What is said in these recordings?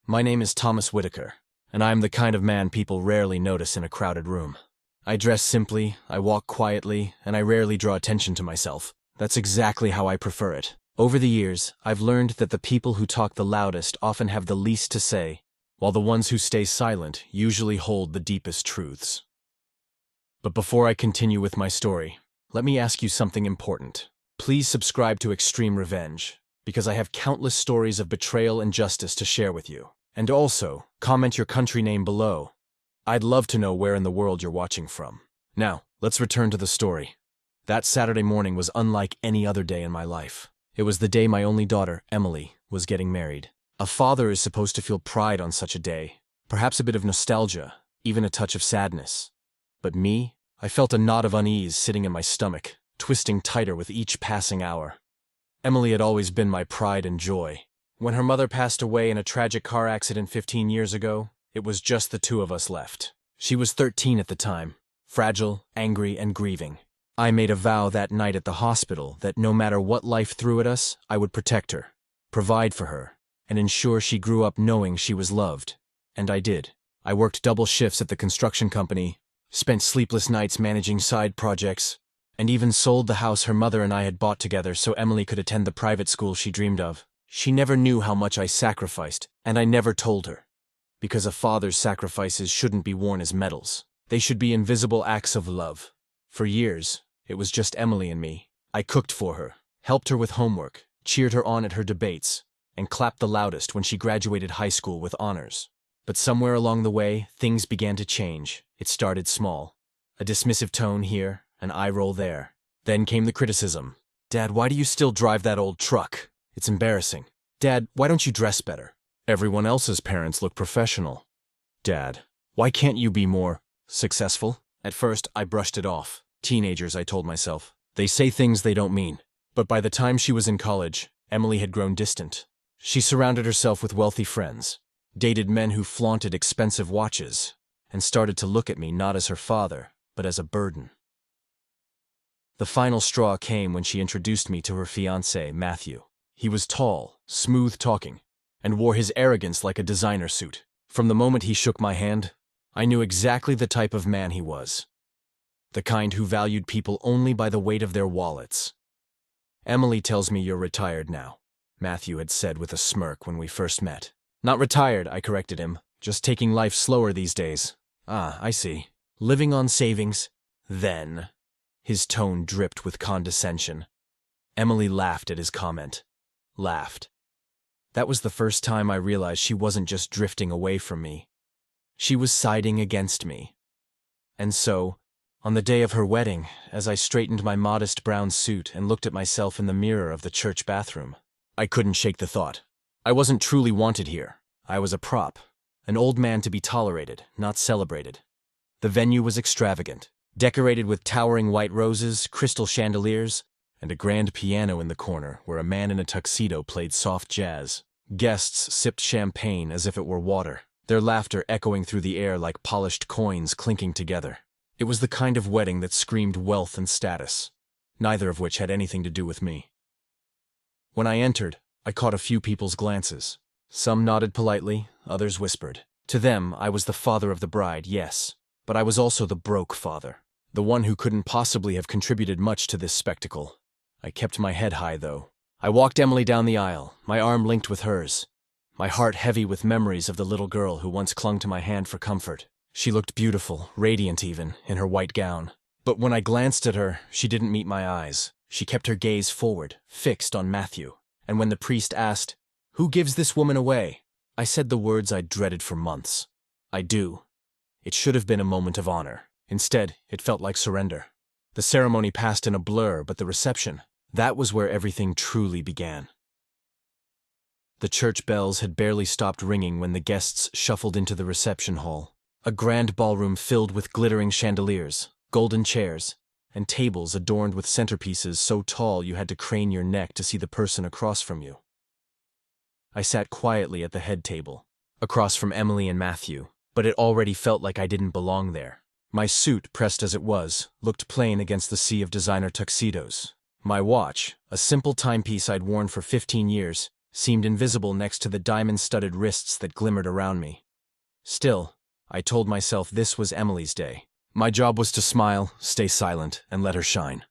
My name is Thomas Whitaker, and I am the kind of man people rarely notice in a crowded room. I dress simply, I walk quietly, and I rarely draw attention to myself. That's exactly how I prefer it. Over the years, I've learned that the people who talk the loudest often have the least to say, while the ones who stay silent usually hold the deepest truths. But before I continue with my story, let me ask you something important. Please subscribe to Extreme Revenge, because I have countless stories of betrayal and justice to share with you. And also, comment your country name below. I'd love to know where in the world you're watching from. Now, let's return to the story. That Saturday morning was unlike any other day in my life. It was the day my only daughter, Emily, was getting married. A father is supposed to feel pride on such a day, perhaps a bit of nostalgia, even a touch of sadness. But me, I felt a knot of unease sitting in my stomach, twisting tighter with each passing hour. Emily had always been my pride and joy. When her mother passed away in a tragic car accident 15 years ago, it was just the two of us left. She was 13 at the time, fragile, angry, and grieving. I made a vow that night at the hospital that no matter what life threw at us, I would protect her, provide for her, and ensure she grew up knowing she was loved. And I did. I worked double shifts at the construction company, spent sleepless nights managing side projects, and even sold the house her mother and I had bought together so Emily could attend the private school she dreamed of. She never knew how much I sacrificed, and I never told her. Because a father's sacrifices shouldn't be worn as medals. They should be invisible acts of love. For years, it was just Emily and me. I cooked for her, helped her with homework, cheered her on at her debates, and clapped the loudest when she graduated high school with honors. But somewhere along the way, things began to change. It started small. A dismissive tone here, an eye roll there. Then came the criticism. "Dad, why do you still drive that old truck? It's embarrassing. Dad, why don't you dress better? Everyone else's parents look professional. Dad, why can't you be more successful?" At first, I brushed it off. Teenagers, I told myself. They say things they don't mean. But by the time she was in college, Emily had grown distant. She surrounded herself with wealthy friends, dated men who flaunted expensive watches, and started to look at me not as her father, but as a burden. The final straw came when she introduced me to her fiancé, Matthew. He was tall, smooth-talking, and wore his arrogance like a designer suit. From the moment he shook my hand, I knew exactly the type of man he was. The kind who valued people only by the weight of their wallets. "Emily tells me you're retired now," Matthew had said with a smirk when we first met. "Not retired," I corrected him. "Just taking life slower these days." "Ah, I see. Living on savings." "Then." His tone dripped with condescension. Emily laughed at his comment. Laughed. That was the first time I realized she wasn't just drifting away from me. She was siding against me. And so, on the day of her wedding, as I straightened my modest brown suit and looked at myself in the mirror of the church bathroom, I couldn't shake the thought. I wasn't truly wanted here. I was a prop, an old man to be tolerated, not celebrated. The venue was extravagant, decorated with towering white roses, crystal chandeliers, and a grand piano in the corner where a man in a tuxedo played soft jazz. Guests sipped champagne as if it were water, their laughter echoing through the air like polished coins clinking together. It was the kind of wedding that screamed wealth and status, neither of which had anything to do with me. When I entered, I caught a few people's glances. Some nodded politely, others whispered. To them, I was the father of the bride, yes, but I was also the broke father, the one who couldn't possibly have contributed much to this spectacle. I kept my head high, though. I walked Emily down the aisle, my arm linked with hers, my heart heavy with memories of the little girl who once clung to my hand for comfort. She looked beautiful, radiant even, in her white gown. But when I glanced at her, she didn't meet my eyes. She kept her gaze forward, fixed on Matthew. And when the priest asked, "Who gives this woman away?" I said the words I'd dreaded for months. "I do." It should have been a moment of honor. Instead, it felt like surrender. The ceremony passed in a blur, but the reception, that was where everything truly began. The church bells had barely stopped ringing when the guests shuffled into the reception hall. A grand ballroom filled with glittering chandeliers, golden chairs, and tables adorned with centerpieces so tall you had to crane your neck to see the person across from you. I sat quietly at the head table, across from Emily and Matthew, but it already felt like I didn't belong there. My suit, pressed as it was, looked plain against the sea of designer tuxedos. My watch, a simple timepiece I'd worn for 15 years, seemed invisible next to the diamond-studded wrists that glimmered around me. Still, I told myself this was Emily's day. My job was to smile, stay silent, and let her shine.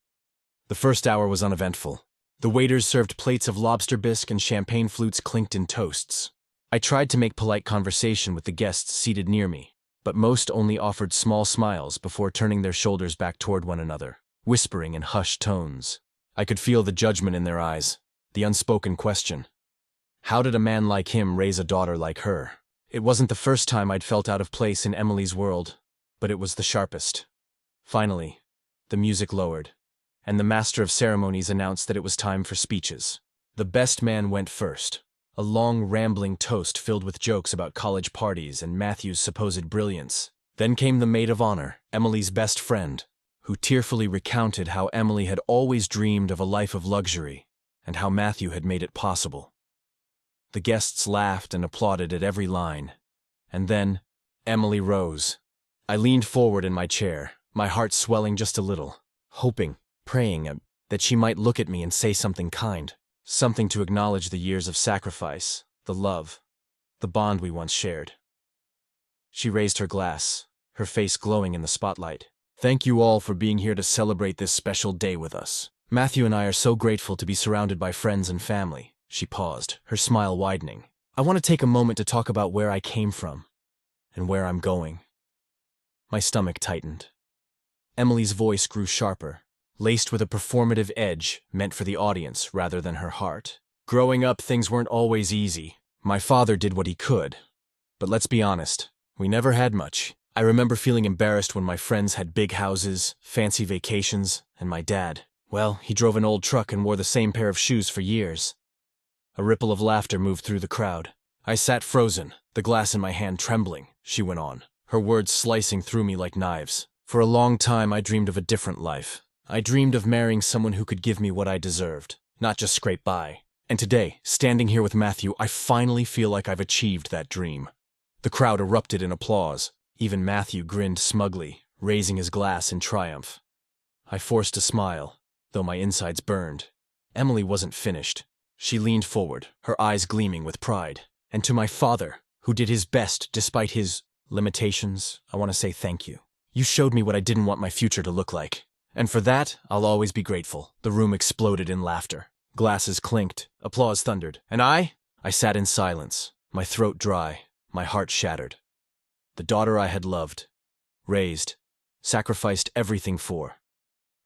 The first hour was uneventful. The waiters served plates of lobster bisque and champagne flutes clinked in toasts. I tried to make polite conversation with the guests seated near me, but most only offered small smiles before turning their shoulders back toward one another, whispering in hushed tones. I could feel the judgment in their eyes, the unspoken question. How did a man like him raise a daughter like her? It wasn't the first time I'd felt out of place in Emily's world, but it was the sharpest. Finally, the music lowered, and the master of ceremonies announced that it was time for speeches. The best man went first, a long, rambling toast filled with jokes about college parties and Matthew's supposed brilliance. Then came the maid of honor, Emily's best friend, who tearfully recounted how Emily had always dreamed of a life of luxury, and how Matthew had made it possible. The guests laughed and applauded at every line, and then Emily rose. I leaned forward in my chair, my heart swelling just a little, hoping, praying that she might look at me and say something kind, something to acknowledge the years of sacrifice, the love, the bond we once shared. She raised her glass, her face glowing in the spotlight. Thank you all for being here to celebrate this special day with us. Matthew and I are so grateful to be surrounded by friends and family. She paused, her smile widening. I want to take a moment to talk about where I came from and where I'm going. My stomach tightened. Emily's voice grew sharper, laced with a performative edge meant for the audience rather than her heart. Growing up, things weren't always easy. My father did what he could. But let's be honest, we never had much. I remember feeling embarrassed when my friends had big houses, fancy vacations, and my dad, well, he drove an old truck and wore the same pair of shoes for years. A ripple of laughter moved through the crowd. I sat frozen, the glass in my hand trembling, she went on, her words slicing through me like knives. For a long time, I dreamed of a different life. I dreamed of marrying someone who could give me what I deserved, not just scrape by. And today, standing here with Matthew, I finally feel like I've achieved that dream. The crowd erupted in applause. Even Matthew grinned smugly, raising his glass in triumph. I forced a smile, though my insides burned. Emily wasn't finished. She leaned forward, her eyes gleaming with pride. And to my father, who did his best despite his limitations, I want to say thank you. You showed me what I didn't want my future to look like. And for that, I'll always be grateful. The room exploded in laughter. Glasses clinked, applause thundered. And I sat in silence, my throat dry, my heart shattered. The daughter I had loved, raised, sacrificed everything for,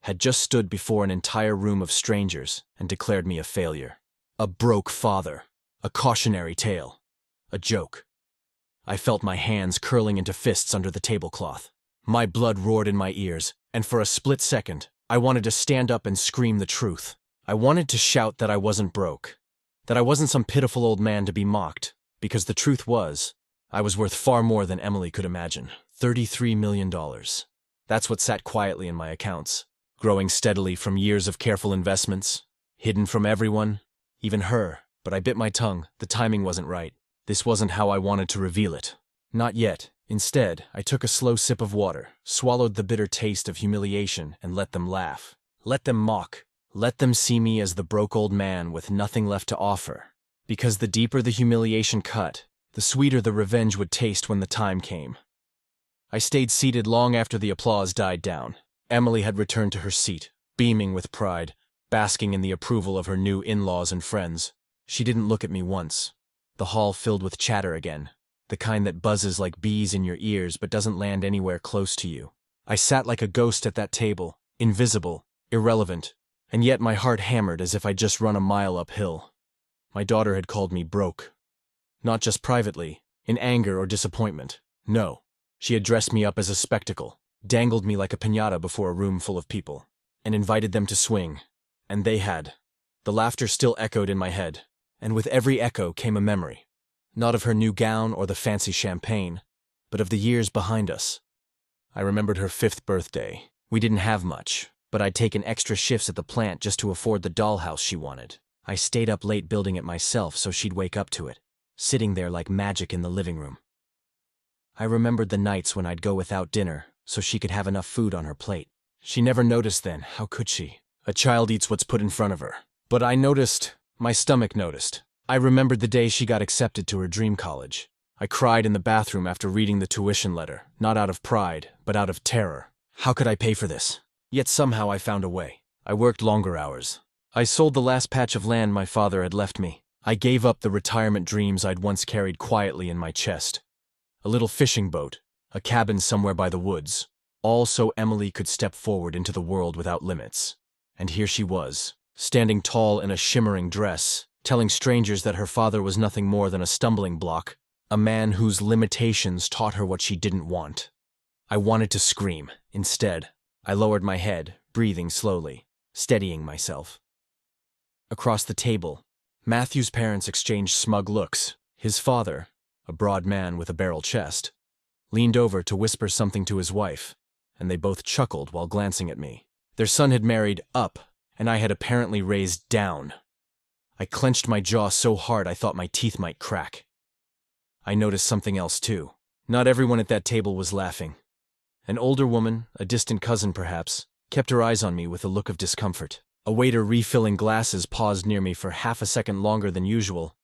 had just stood before an entire room of strangers and declared me a failure. A broke father, a cautionary tale, a joke. I felt my hands curling into fists under the tablecloth. My blood roared in my ears, and for a split second, I wanted to stand up and scream the truth. I wanted to shout that I wasn't broke, that I wasn't some pitiful old man to be mocked, because the truth was, I was worth far more than Emily could imagine. $33 million. That's what sat quietly in my accounts, growing steadily from years of careful investments, hidden from everyone, even her. But I bit my tongue. The timing wasn't right. This wasn't how I wanted to reveal it. Not yet. Instead, I took a slow sip of water, swallowed the bitter taste of humiliation, and let them laugh. Let them mock. Let them see me as the broke old man with nothing left to offer. Because the deeper the humiliation cut, the sweeter the revenge would taste when the time came. I stayed seated long after the applause died down. Emily had returned to her seat, beaming with pride, basking in the approval of her new in-laws and friends. She didn't look at me once. The hall filled with chatter again, the kind that buzzes like bees in your ears but doesn't land anywhere close to you. I sat like a ghost at that table, invisible, irrelevant, and yet my heart hammered as if I'd just run a mile uphill. My daughter had called me broke. Not just privately, in anger or disappointment. No. She had dressed me up as a spectacle, dangled me like a piñata before a room full of people, and invited them to swing. And they had. The laughter still echoed in my head, and with every echo came a memory. Not of her new gown or the fancy champagne, but of the years behind us. I remembered her 5th birthday. We didn't have much, but I'd taken extra shifts at the plant just to afford the dollhouse she wanted. I stayed up late building it myself so she'd wake up to it, sitting there like magic in the living room. I remembered the nights when I'd go without dinner so she could have enough food on her plate. She never noticed then, how could she? A child eats what's put in front of her. But I noticed, my stomach noticed. I remembered the day she got accepted to her dream college. I cried in the bathroom after reading the tuition letter, not out of pride, but out of terror. How could I pay for this? Yet somehow I found a way. I worked longer hours. I sold the last patch of land my father had left me. I gave up the retirement dreams I'd once carried quietly in my chest. A little fishing boat, a cabin somewhere by the woods, all so Emily could step forward into the world without limits. And here she was, standing tall in a shimmering dress, telling strangers that her father was nothing more than a stumbling block, a man whose limitations taught her what she didn't want. I wanted to scream. Instead, I lowered my head, breathing slowly, steadying myself. Across the table, Matthew's parents exchanged smug looks. His father, a broad man with a barrel chest, leaned over to whisper something to his wife, and they both chuckled while glancing at me. Their son had married up, and I had apparently raised down. I clenched my jaw so hard I thought my teeth might crack. I noticed something else too. Not everyone at that table was laughing. An older woman, a distant cousin perhaps, kept her eyes on me with a look of discomfort. A waiter refilling glasses paused near me for half a second longer than usual,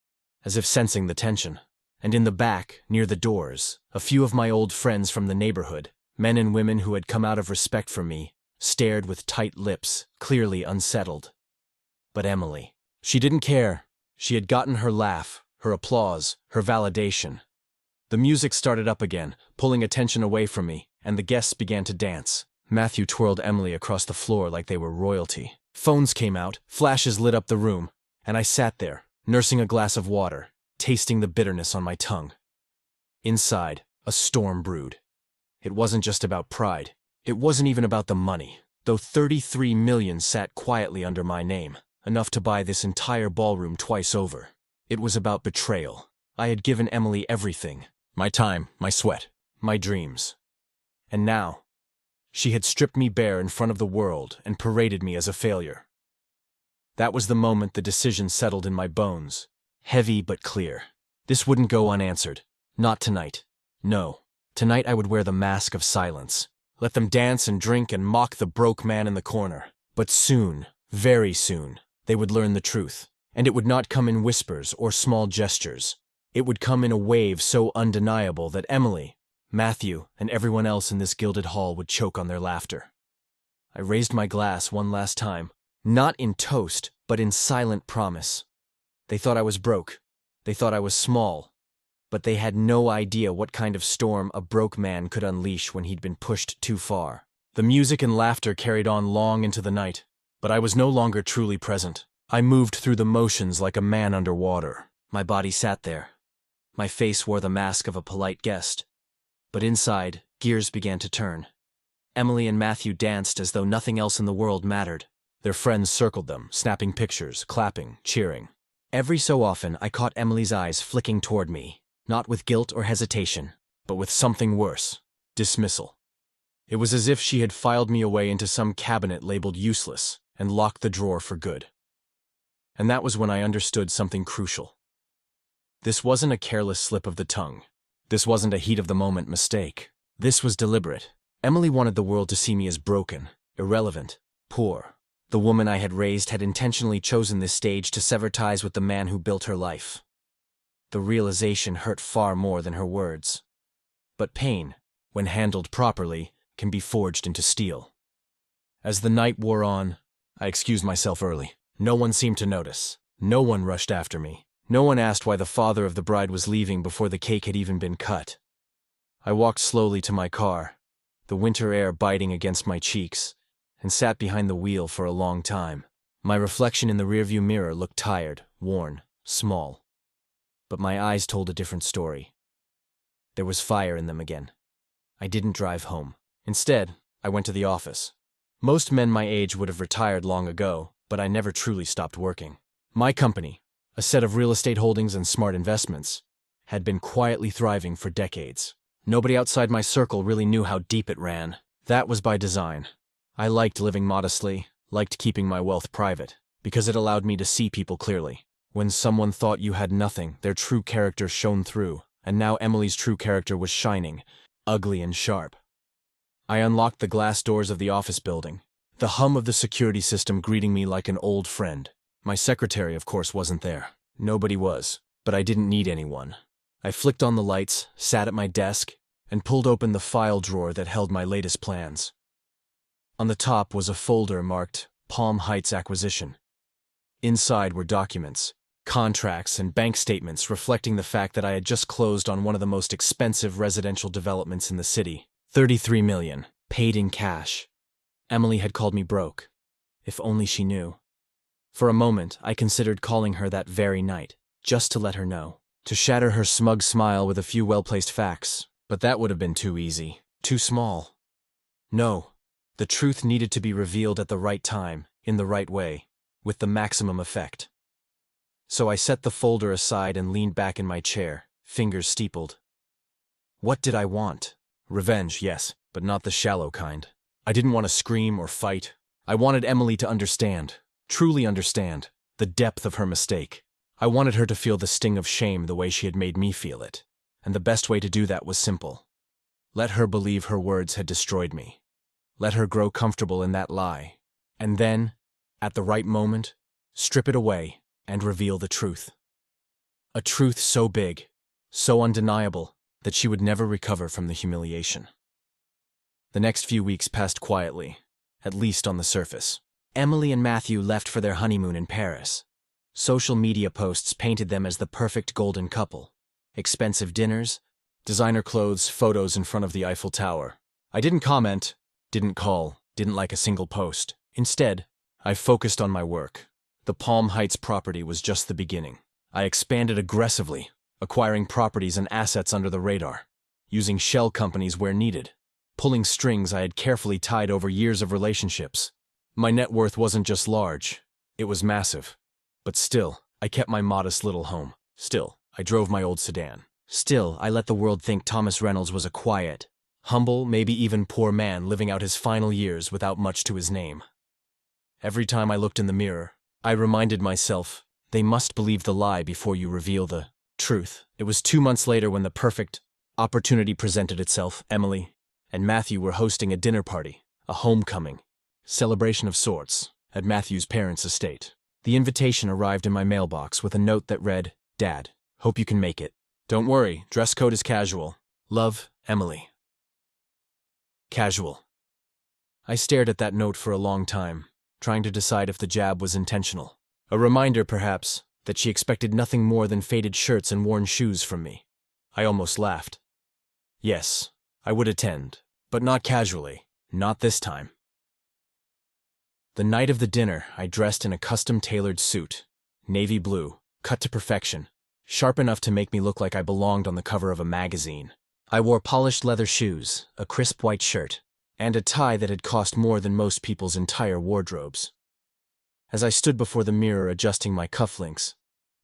as if sensing the tension. And in the back, near the doors, a few of my old friends from the neighborhood, men and women who had come out of respect for me, stared with tight lips, clearly unsettled. But Emily, she didn't care. She had gotten her laugh, her applause, her validation. The music started up again, pulling attention away from me, and the guests began to dance. Matthew twirled Emily across the floor like they were royalty. Phones came out, flashes lit up the room, and I sat there, nursing a glass of water, tasting the bitterness on my tongue. Inside, a storm brewed. It wasn't just about pride. It wasn't even about the money, though 33 million sat quietly under my name, enough to buy this entire ballroom twice over. It was about betrayal. I had given Emily everything. My time, my sweat, my dreams. And now, she had stripped me bare in front of the world and paraded me as a failure. That was the moment the decision settled in my bones, heavy but clear. This wouldn't go unanswered. Not tonight. No. Tonight I would wear the mask of silence. Let them dance and drink and mock the broke man in the corner. But soon, very soon, they would learn the truth. And it would not come in whispers or small gestures. It would come in a wave so undeniable that Emily, Matthew, and everyone else in this gilded hall would choke on their laughter. I raised my glass one last time, not in toast, but in silent promise. They thought I was broke. They thought I was small. But they had no idea what kind of storm a broke man could unleash when he'd been pushed too far. The music and laughter carried on long into the night, but I was no longer truly present. I moved through the motions like a man underwater. My body sat there. My face wore the mask of a polite guest. But inside, gears began to turn. Emily and Matthew danced as though nothing else in the world mattered. Their friends circled them, snapping pictures, clapping, cheering. Every so often, I caught Emily's eyes flicking toward me, not with guilt or hesitation, but with something worse, dismissal. It was as if she had filed me away into some cabinet labeled useless and locked the drawer for good. And that was when I understood something crucial. This wasn't a careless slip of the tongue. This wasn't a heat-of-the-moment mistake. This was deliberate. Emily wanted the world to see me as broken, irrelevant, poor. The woman I had raised had intentionally chosen this stage to sever ties with the man who built her life. The realization hurt far more than her words. But pain, when handled properly, can be forged into steel. As the night wore on, I excused myself early. No one seemed to notice. No one rushed after me. No one asked why the father of the bride was leaving before the cake had even been cut. I walked slowly to my car, the winter air biting against my cheeks, and sat behind the wheel for a long time. My reflection in the rearview mirror looked tired, worn, small. But my eyes told a different story. There was fire in them again. I didn't drive home. Instead, I went to the office. Most men my age would have retired long ago, but I never truly stopped working. My company, a set of real estate holdings and smart investments, had been quietly thriving for decades. Nobody outside my circle really knew how deep it ran. That was by design. I liked living modestly, liked keeping my wealth private, because it allowed me to see people clearly. When someone thought you had nothing, their true character shone through, and now Emily's true character was shining, ugly and sharp. I unlocked the glass doors of the office building, the hum of the security system greeting me like an old friend. My secretary, of course, wasn't there. Nobody was, but I didn't need anyone. I flicked on the lights, sat at my desk, and pulled open the file drawer that held my latest plans. On the top was a folder marked Palm Heights Acquisition. Inside were documents, contracts, and bank statements reflecting the fact that I had just closed on one of the most expensive residential developments in the city. $33 million, paid in cash. Emily had called me broke. If only she knew. For a moment, I considered calling her that very night, just to let her know, to shatter her smug smile with a few well-placed facts, but that would have been too easy, too small. No, the truth needed to be revealed at the right time, in the right way, with the maximum effect. So I set the folder aside and leaned back in my chair, fingers steepled. What did I want? Revenge, yes, but not the shallow kind. I didn't want to scream or fight. I wanted Emily to understand, truly understand, the depth of her mistake. I wanted her to feel the sting of shame the way she had made me feel it. And the best way to do that was simple. Let her believe her words had destroyed me. Let her grow comfortable in that lie. And then, at the right moment, strip it away and reveal the truth. A truth so big, so undeniable, that she would never recover from the humiliation. The next few weeks passed quietly, at least on the surface. Emily and Matthew left for their honeymoon in Paris. Social media posts painted them as the perfect golden couple. Expensive dinners, designer clothes, photos in front of the Eiffel Tower. I didn't comment, didn't call, didn't like a single post. Instead, I focused on my work. The Palm Heights property was just the beginning. I expanded aggressively, acquiring properties and assets under the radar, using shell companies where needed, pulling strings I had carefully tied over years of relationships. My net worth wasn't just large, it was massive. But still, I kept my modest little home. Still, I drove my old sedan. Still, I let the world think Thomas Reynolds was a quiet, humble, maybe even poor man living out his final years without much to his name. Every time I looked in the mirror, I reminded myself, they must believe the lie before you reveal the truth. It was 2 months later when the perfect opportunity presented itself. Emily and Matthew were hosting a dinner party, a homecoming, celebration of sorts, at Matthew's parents' estate. The invitation arrived in my mailbox with a note that read, "Dad, hope you can make it. Don't worry, dress code is casual. Love, Emily." Casual. I stared at that note for a long time, trying to decide if the jab was intentional. A reminder, perhaps, that she expected nothing more than faded shirts and worn shoes from me. I almost laughed. Yes, I would attend, but not casually, not this time. The night of the dinner, I dressed in a custom-tailored suit, navy blue, cut to perfection, sharp enough to make me look like I belonged on the cover of a magazine. I wore polished leather shoes, a crisp white shirt, and a tie that had cost more than most people's entire wardrobes. As I stood before the mirror adjusting my cufflinks,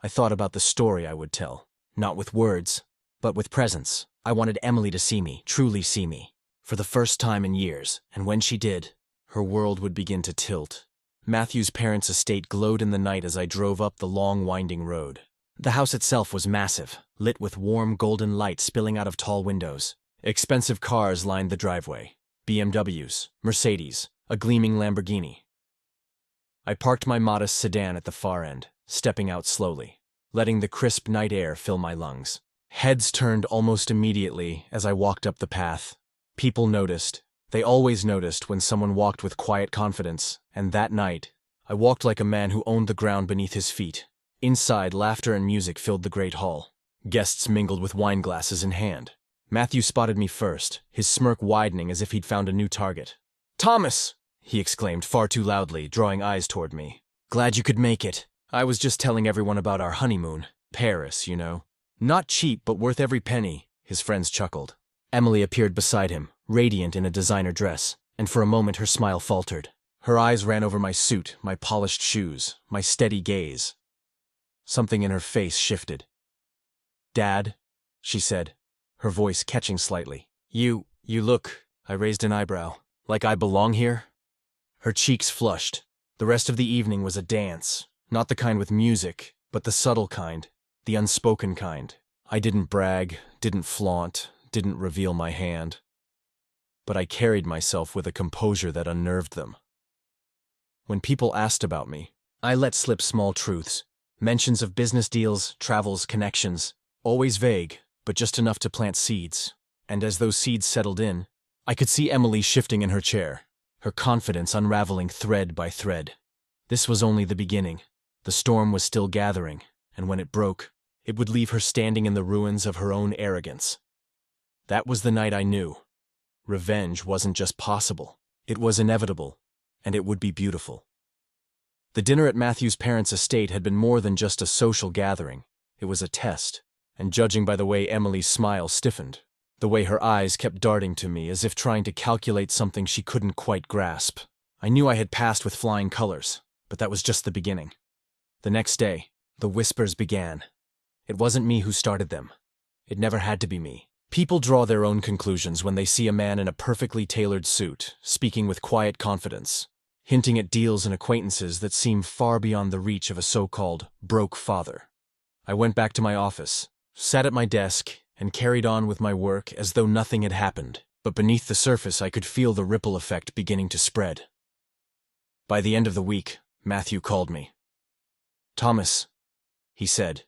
I thought about the story I would tell, not with words, but with presence. I wanted Emily to see me, truly see me, for the first time in years, and when she did, her world would begin to tilt. Matthew's parents' estate glowed in the night as I drove up the long, winding road. The house itself was massive, lit with warm golden light spilling out of tall windows. Expensive cars lined the driveway. BMWs, Mercedes, a gleaming Lamborghini. I parked my modest sedan at the far end, stepping out slowly, letting the crisp night air fill my lungs. Heads turned almost immediately as I walked up the path. People noticed. They always noticed when someone walked with quiet confidence, and that night, I walked like a man who owned the ground beneath his feet. Inside, laughter and music filled the great hall. Guests mingled with wine glasses in hand. Matthew spotted me first, his smirk widening as if he'd found a new target. "Thomas!" he exclaimed far too loudly, drawing eyes toward me. "Glad you could make it. I was just telling everyone about our honeymoon. Paris, you know. Not cheap, but worth every penny," his friends chuckled. Emily appeared beside him, radiant in a designer dress, and for a moment her smile faltered. Her eyes ran over my suit, my polished shoes, my steady gaze. Something in her face shifted. "Dad," she said, her voice catching slightly. You look," I raised an eyebrow, "like I belong here?" Her cheeks flushed. The rest of the evening was a dance, not the kind with music, but the subtle kind, the unspoken kind. I didn't brag, didn't flaunt, didn't reveal my hand. But I carried myself with a composure that unnerved them. When people asked about me, I let slip small truths, Mentions of business deals, travels, connections. Always vague, but just enough to plant seeds. And as those seeds settled in, I could see Emily shifting in her chair, her confidence unraveling thread by thread. This was only the beginning. The storm was still gathering, and when it broke, it would leave her standing in the ruins of her own arrogance. That was the night I knew. Revenge wasn't just possible. It was inevitable, and it would be beautiful. The dinner at Matthew's parents' estate had been more than just a social gathering. It was a test, and judging by the way Emily's smile stiffened, the way her eyes kept darting to me as if trying to calculate something she couldn't quite grasp, I knew I had passed with flying colors, but that was just the beginning. The next day, the whispers began. It wasn't me who started them. It never had to be me. People draw their own conclusions when they see a man in a perfectly tailored suit, speaking with quiet confidence, hinting at deals and acquaintances that seem far beyond the reach of a so-called broke father. I went back to my office, sat at my desk, and carried on with my work as though nothing had happened, but beneath the surface I could feel the ripple effect beginning to spread. By the end of the week, Matthew called me. "Thomas," he said,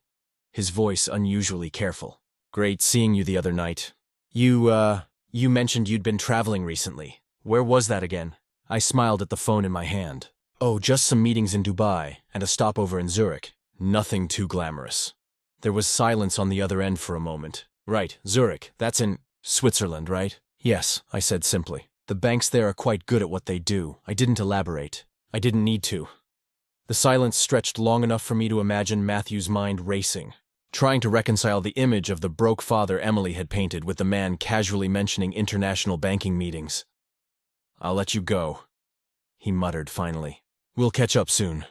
his voice unusually careful. "Great seeing you the other night. You mentioned you'd been traveling recently. Where was that again?" I smiled at the phone in my hand. "Oh, just some meetings in Dubai and a stopover in Zurich. Nothing too glamorous." There was silence on the other end for a moment. "Right, Zurich, that's in Switzerland, right?" "Yes," I said simply. "The banks there are quite good at what they do." I didn't elaborate. I didn't need to. The silence stretched long enough for me to imagine Matthew's mind racing, trying to reconcile the image of the broke father Emily had painted with the man casually mentioning international banking meetings. "I'll let you go," he muttered finally. "We'll catch up soon."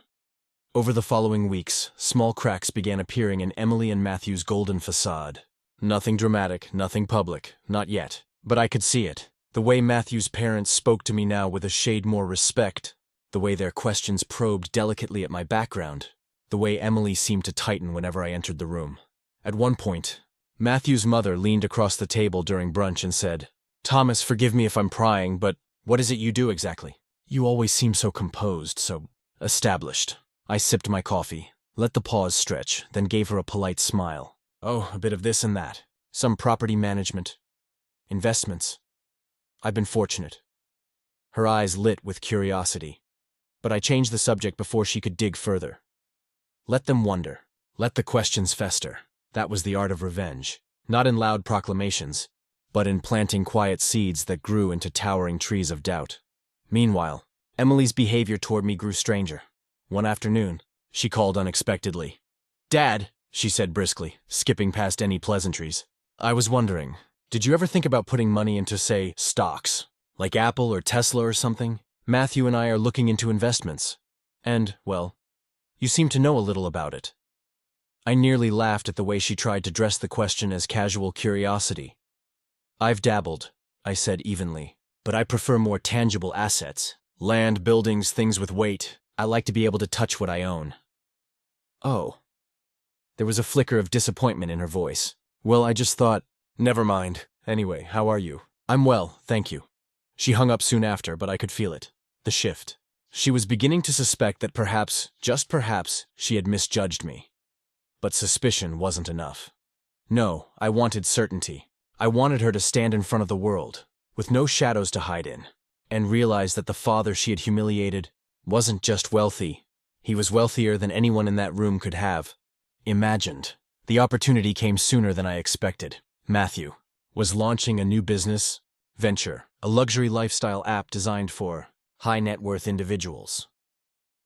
Over the following weeks, small cracks began appearing in Emily and Matthew's golden facade. Nothing dramatic, nothing public, not yet. But I could see it. The way Matthew's parents spoke to me now with a shade more respect, the way their questions probed delicately at my background, the way Emily seemed to tighten whenever I entered the room. At one point, Matthew's mother leaned across the table during brunch and said, "Thomas, forgive me if I'm prying, but what is it you do exactly? You always seem so composed, so established." I sipped my coffee, let the pause stretch, then gave her a polite smile. "Oh, a bit of this and that. Some property management. Investments. I've been fortunate." Her eyes lit with curiosity, but I changed the subject before she could dig further. Let them wonder. Let the questions fester. That was the art of revenge, not in loud proclamations, but in planting quiet seeds that grew into towering trees of doubt. Meanwhile, Emily's behavior toward me grew stranger. One afternoon, she called unexpectedly. "Dad," she said briskly, skipping past any pleasantries. "I was wondering, did you ever think about putting money into, say, stocks, like Apple or Tesla or something? Matthew and I are looking into investments. And, well, you seem to know a little about it." I nearly laughed at the way she tried to dress the question as casual curiosity. "I've dabbled," I said evenly, "but I prefer more tangible assets. Land, buildings, things with weight. I like to be able to touch what I own." "Oh." There was a flicker of disappointment in her voice. "Well, I just thought, never mind. Anyway, how are you?" "I'm well, thank you." She hung up soon after, but I could feel it. The shift. She was beginning to suspect that perhaps, just perhaps, she had misjudged me. But suspicion wasn't enough. No, I wanted certainty. I wanted her to stand in front of the world, with no shadows to hide in, and realize that the father she had humiliated wasn't just wealthy. He was wealthier than anyone in that room could have imagined. The opportunity came sooner than I expected. Matthew was launching a new business venture, a luxury lifestyle app designed for high-net-worth individuals.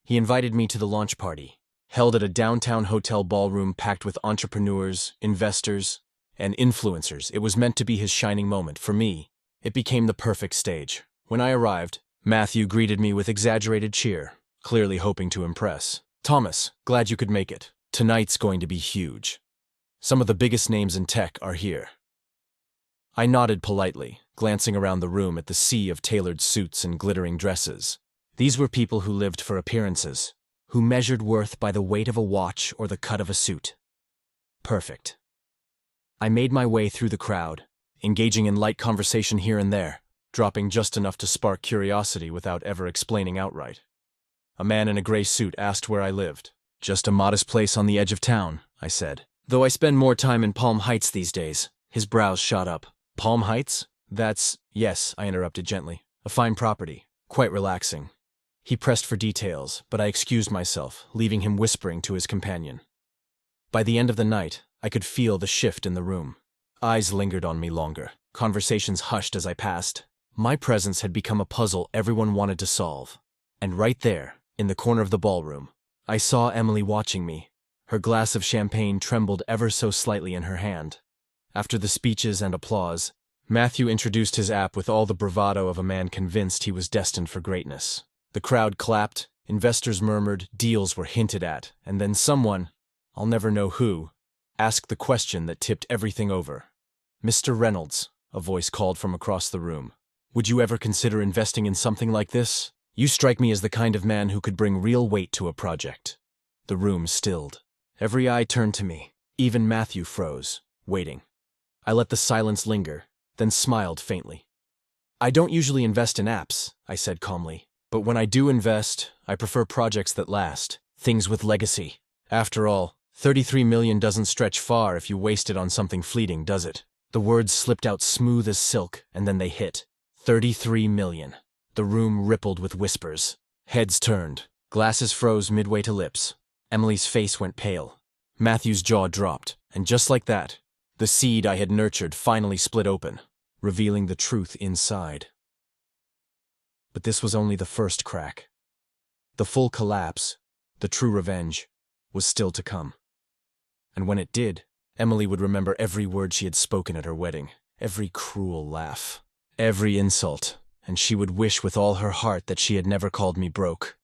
He invited me to the launch party, held at a downtown hotel ballroom packed with entrepreneurs, investors, and influencers. It was meant to be his shining moment. For me, it became the perfect stage. When I arrived, Matthew greeted me with exaggerated cheer, clearly hoping to impress. "Thomas, glad you could make it. Tonight's going to be huge. Some of the biggest names in tech are here." I nodded politely, glancing around the room at the sea of tailored suits and glittering dresses. These were people who lived for appearances, who measured worth by the weight of a watch or the cut of a suit. Perfect. I made my way through the crowd, engaging in light conversation here and there, dropping just enough to spark curiosity without ever explaining outright. A man in a gray suit asked where I lived. Just a modest place on the edge of town, I said. Though I spend more time in Palm Heights these days. His brows shot up. Palm Heights? Yes, I interrupted gently. A fine property. Quite relaxing. He pressed for details, but I excused myself, leaving him whispering to his companion. By the end of the night, I could feel the shift in the room. Eyes lingered on me longer. Conversations hushed as I passed. My presence had become a puzzle everyone wanted to solve. And right there, in the corner of the ballroom, I saw Emily watching me. Her glass of champagne trembled ever so slightly in her hand. After the speeches and applause, Matthew introduced his app with all the bravado of a man convinced he was destined for greatness. The crowd clapped, investors murmured, deals were hinted at, and then someone, I'll never know who, asked the question that tipped everything over. "Mr. Reynolds," a voice called from across the room, "would you ever consider investing in something like this? You strike me as the kind of man who could bring real weight to a project." The room stilled. Every eye turned to me. Even Matthew froze, waiting. I let the silence linger, then smiled faintly. "I don't usually invest in apps," I said calmly. "But when I do invest, I prefer projects that last, things with legacy. After all, 33 million doesn't stretch far if you waste it on something fleeting, does it?" The words slipped out smooth as silk, and then they hit. 33 million. The room rippled with whispers. Heads turned. Glasses froze midway to lips. Emily's face went pale. Matthew's jaw dropped, and just like that, the seed I had nurtured finally split open, revealing the truth inside. But this was only the first crack. The full collapse, the true revenge, was still to come. And when it did, Emily would remember every word she had spoken at her wedding, every cruel laugh, every insult, and she would wish with all her heart that she had never called me broke.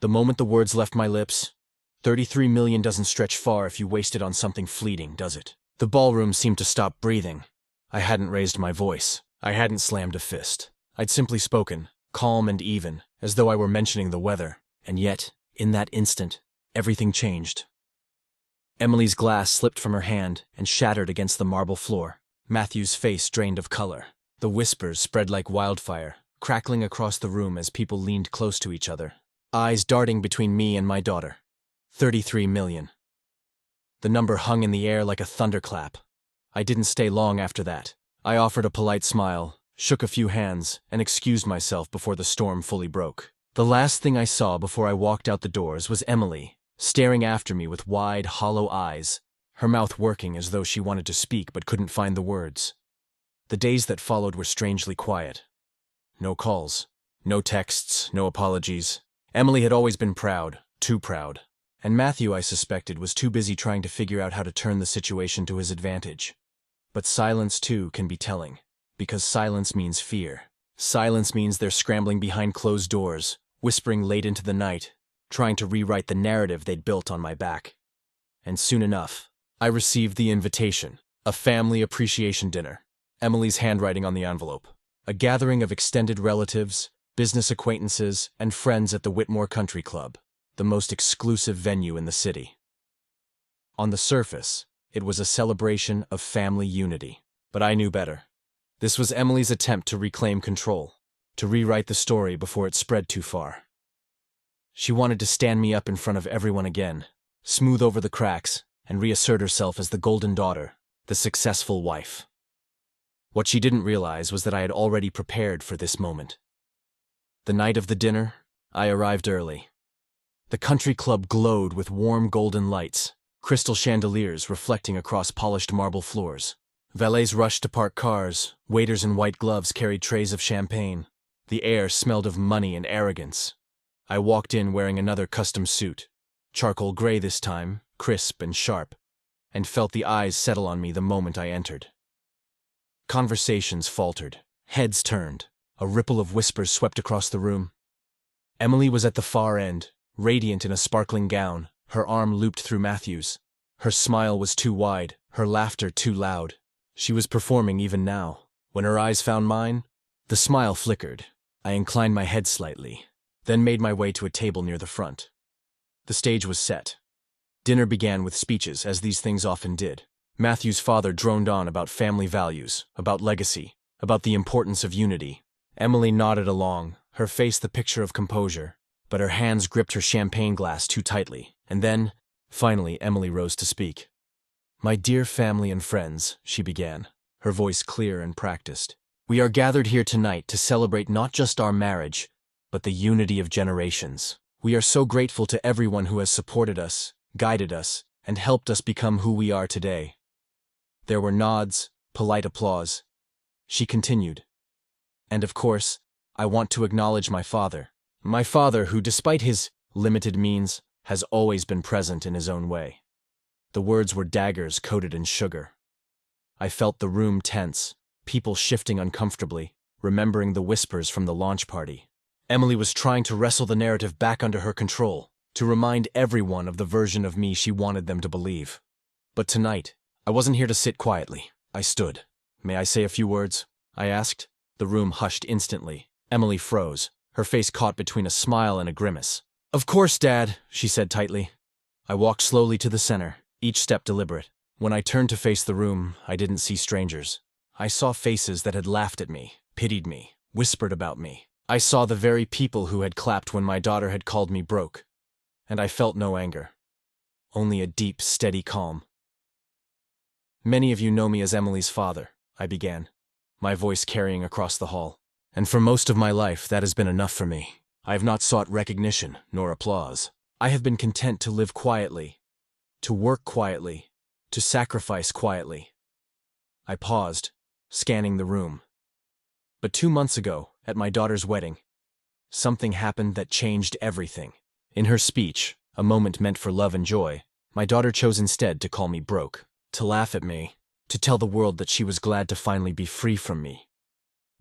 The moment the words left my lips, 33 million doesn't stretch far if you waste it on something fleeting, does it? The ballroom seemed to stop breathing. I hadn't raised my voice. I hadn't slammed a fist. I'd simply spoken, calm and even, as though I were mentioning the weather. And yet, in that instant, everything changed. Emily's glass slipped from her hand and shattered against the marble floor. Matthew's face drained of color. The whispers spread like wildfire, crackling across the room as people leaned close to each other. Eyes darting between me and my daughter. 33 million. The number hung in the air like a thunderclap. I didn't stay long after that. I offered a polite smile, shook a few hands, and excused myself before the storm fully broke. The last thing I saw before I walked out the doors was Emily, staring after me with wide, hollow eyes, her mouth working as though she wanted to speak but couldn't find the words. The days that followed were strangely quiet. No calls, no texts, no apologies. Emily had always been proud, too proud. And Matthew, I suspected, was too busy trying to figure out how to turn the situation to his advantage. But silence, too, can be telling, because silence means fear. Silence means they're scrambling behind closed doors, whispering late into the night, trying to rewrite the narrative they'd built on my back. And soon enough, I received the invitation, a family appreciation dinner, Emily's handwriting on the envelope, a gathering of extended relatives, business acquaintances, and friends at the Whitmore Country Club, the most exclusive venue in the city. On the surface, it was a celebration of family unity, but I knew better. This was Emily's attempt to reclaim control, to rewrite the story before it spread too far. She wanted to stand me up in front of everyone again, smooth over the cracks, and reassert herself as the golden daughter, the successful wife. What she didn't realize was that I had already prepared for this moment. The night of the dinner, I arrived early. The country club glowed with warm golden lights, crystal chandeliers reflecting across polished marble floors. Valets rushed to park cars, waiters in white gloves carried trays of champagne. The air smelled of money and arrogance. I walked in wearing another custom suit, charcoal gray this time, crisp and sharp, and felt the eyes settle on me the moment I entered. Conversations faltered, heads turned, a ripple of whispers swept across the room. Emily was at the far end, radiant in a sparkling gown, her arm looped through Matthew's. Her smile was too wide, her laughter too loud. She was performing even now. When her eyes found mine, the smile flickered. I inclined my head slightly, then made my way to a table near the front. The stage was set. Dinner began with speeches, as these things often did. Matthew's father droned on about family values, about legacy, about the importance of unity. Emily nodded along, her face the picture of composure, but her hands gripped her champagne glass too tightly, and then, finally, Emily rose to speak. "My dear family and friends," she began, her voice clear and practiced, "we are gathered here tonight to celebrate not just our marriage, but the unity of generations. We are so grateful to everyone who has supported us, guided us, and helped us become who we are today." There were nods, polite applause. She continued, "And of course, I want to acknowledge my father. My father who, despite his limited means, has always been present in his own way." The words were daggers coated in sugar. I felt the room tense, people shifting uncomfortably, remembering the whispers from the launch party. Emily was trying to wrestle the narrative back under her control, to remind everyone of the version of me she wanted them to believe. But tonight, I wasn't here to sit quietly. I stood. "May I say a few words?" I asked. The room hushed instantly. Emily froze, her face caught between a smile and a grimace. "Of course, Dad," she said tightly. I walked slowly to the center, each step deliberate. When I turned to face the room, I didn't see strangers. I saw faces that had laughed at me, pitied me, whispered about me. I saw the very people who had clapped when my daughter had called me broke. And I felt no anger. Only a deep, steady calm. "Many of you know me as Emily's father," I began, my voice carrying across the hall. "And for most of my life, that has been enough for me. I have not sought recognition nor applause. I have been content to live quietly, to work quietly, to sacrifice quietly." I paused, scanning the room. But 2 months ago, at my daughter's wedding, something happened that changed everything. In her speech, a moment meant for love and joy, my daughter chose instead to call me broke, to laugh at me, to tell the world that she was glad to finally be free from me.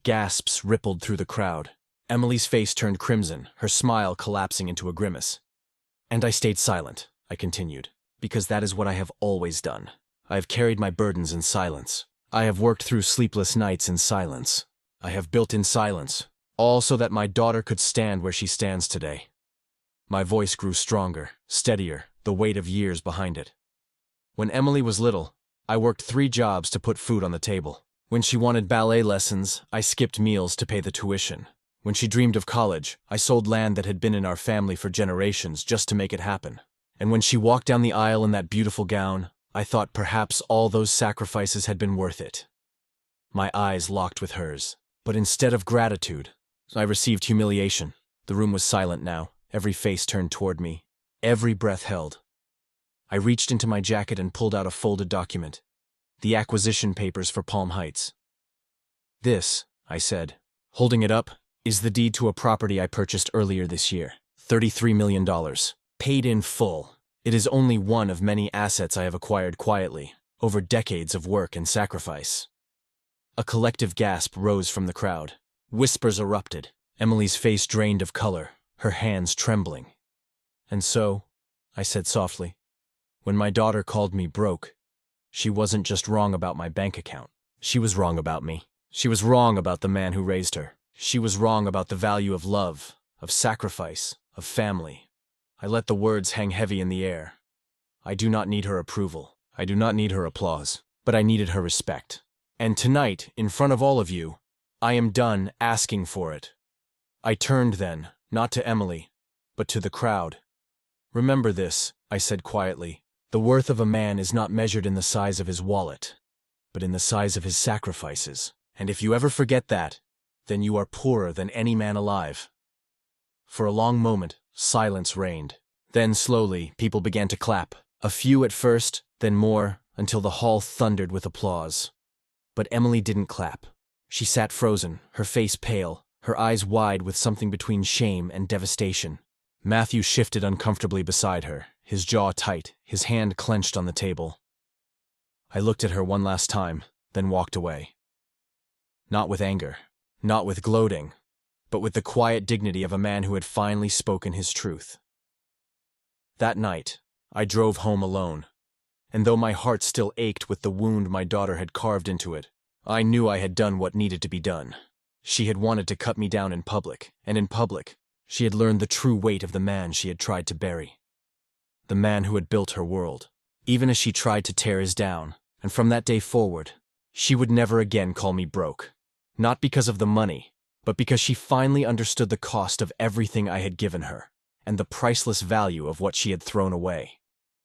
Gasps rippled through the crowd. Emily's face turned crimson, her smile collapsing into a grimace. "And I stayed silent," I continued, "because that is what I have always done. I have carried my burdens in silence. I have worked through sleepless nights in silence. I have built in silence, all so that my daughter could stand where she stands today." My voice grew stronger, steadier, the weight of years behind it. "When Emily was little, I worked 3 jobs to put food on the table. When she wanted ballet lessons, I skipped meals to pay the tuition. When she dreamed of college, I sold land that had been in our family for generations just to make it happen. And when she walked down the aisle in that beautiful gown, I thought perhaps all those sacrifices had been worth it." My eyes locked with hers. But instead of gratitude, I received humiliation. The room was silent now, every face turned toward me, every breath held. I reached into my jacket and pulled out a folded document. The acquisition papers for Palm Heights. "This," I said, holding it up, "is the deed to a property I purchased earlier this year. $33 million. Paid in full. It is only one of many assets I have acquired quietly, over decades of work and sacrifice." A collective gasp rose from the crowd. Whispers erupted. Emily's face drained of color, her hands trembling. "And so," I said softly, "when my daughter called me broke, she wasn't just wrong about my bank account. She was wrong about me. She was wrong about the man who raised her. She was wrong about the value of love, of sacrifice, of family." I let the words hang heavy in the air. I do not need her approval. I do not need her applause. But I needed her respect. And tonight, in front of all of you, I am done asking for it. I turned then, not to Emily, but to the crowd. "Remember this," I said quietly. "The worth of a man is not measured in the size of his wallet, but in the size of his sacrifices. And if you ever forget that, then you are poorer than any man alive." For a long moment, silence reigned. Then slowly, people began to clap. A few at first, then more, until the hall thundered with applause. But Emily didn't clap. She sat frozen, her face pale, her eyes wide with something between shame and devastation. Matthew shifted uncomfortably beside her, his jaw tight, his hand clenched on the table. I looked at her one last time, then walked away. Not with anger, not with gloating, but with the quiet dignity of a man who had finally spoken his truth. That night, I drove home alone. And though my heart still ached with the wound my daughter had carved into it, I knew I had done what needed to be done. She had wanted to cut me down in public, and in public, she had learned the true weight of the man she had tried to bury. The man who had built her world, even as she tried to tear his down, and from that day forward, she would never again call me broke. Not because of the money, but because she finally understood the cost of everything I had given her. and the priceless value of what she had thrown away.